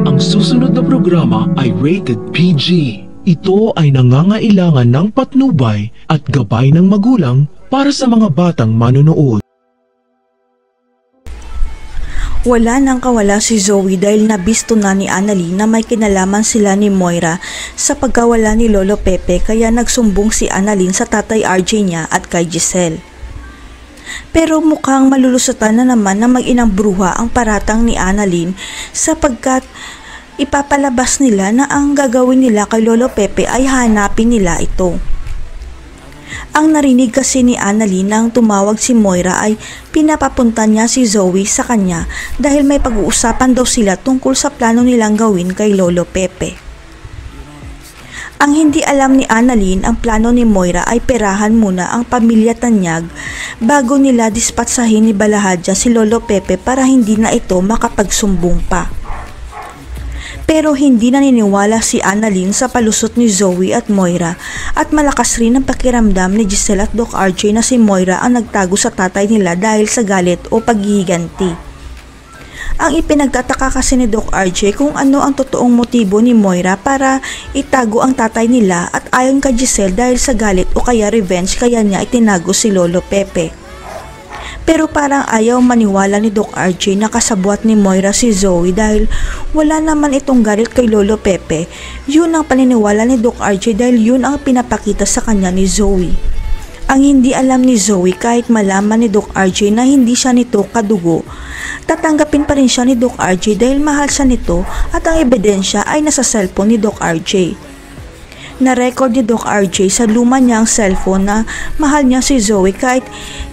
Ang susunod na programa ay rated PG. Ito ay nangangailangan ng patnubay at gabay ng magulang para sa mga batang manonood. Wala nang kawala si Zoe dahil nabisto na ni Annalyn na may kinalaman sila ni Moira sa pagkawala ni Lolo Pepe, kaya nagsumbong si Annalyn sa tatay RJ niya at kay Giselle. Pero mukhang malulusutan na naman na mag-inang bruha ang paratang ni Annalyn sapagkat ipapalabas nila na ang gagawin nila kay Lolo Pepe ay hanapin nila ito. Ang narinig kasi ni Annalyn nang tumawag si Moira ay pinapapunta niya si Zoe sa kanya dahil may pag-uusapan daw sila tungkol sa plano nilang gawin kay Lolo Pepe. Ang hindi alam ni Annalyn, ang plano ni Moira ay perahan muna ang pamilya Tanyag bago nila dispatsahin ni Balahadja si Lolo Pepe para hindi na ito makapagsumbong pa. Pero hindi naniniwala si Annalyn sa palusot ni Zoe at Moira at malakas rin ang pakiramdam ni Giselle at Doc RJ na si Moira ang nagtago sa tatay nila dahil sa galit o paghihiganti. Ang ipinagtataka kasi ni Doc RJ kung ano ang totoong motibo ni Moira para itago ang tatay nila at ayon kay Giselle dahil sa galit o kaya revenge kaya niya itinago si Lolo Pepe. Pero parang ayaw maniwala ni Doc RJ na kasabwat ni Moira si Zoe dahil wala naman itong galit kay Lolo Pepe. Yun ang paniniwala ni Doc RJ dahil yun ang pinapakita sa kanya ni Zoe. Ang hindi alam ni Zoe, kahit malaman ni Doc RJ na hindi siya nito kadugo, tatanggapin pa rin siya ni Doc RJ dahil mahal siya nito at ang ebidensya ay nasa cellphone ni Doc RJ. Na-record ni Doc RJ sa luma niyang cellphone na mahal niya si Zoe kahit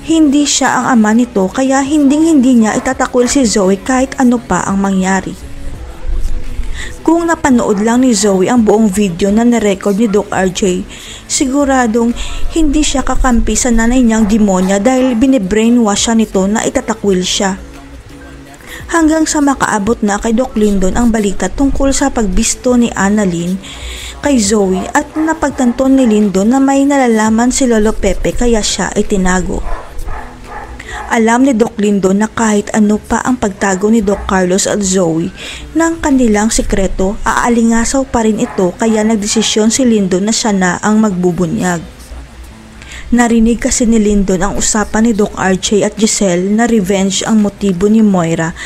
hindi siya ang ama nito, kaya hindi niya itatakwil si Zoe kahit ano pa ang mangyari. Kung napanood lang ni Zoe ang buong video na na-record ni Doc RJ, siguradong hindi siya kakampi sa nanay niyang demonya dahil binibrainwash siya nito na itatakwil siya. Hanggang sa makaabot na kay Doc Lyndon ang balita tungkol sa pagbisto ni Annalyn kay Zoe at napagtanto ni Lyndon na may nalalaman si Lolo Pepe kaya siya itinago. Alam ni Doc Lyndon na kahit ano pa ang pagtago ni Doc Carlos at Zoe ng kanilang sikreto, aalingasaw pa rin ito kaya nagdesisyon si Lyndon na siya na ang magbubunyag. Narinig kasi ni Lyndon ang usapan ni Doc RJ at Giselle na revenge ang motibo ni Moira,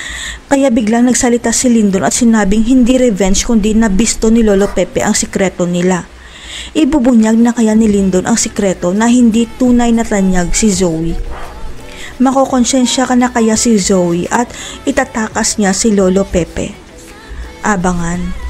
kaya biglang nagsalita si Lyndon at sinabing hindi revenge kundi nabisto ni Lolo Pepe ang sikreto nila. Ibubunyag na kaya ni Lyndon ang sikreto na hindi tunay na tanyag si Zoe. Makokonsensya ka na kaya si Zoe at itatakas niya si Lolo Pepe. Abangan.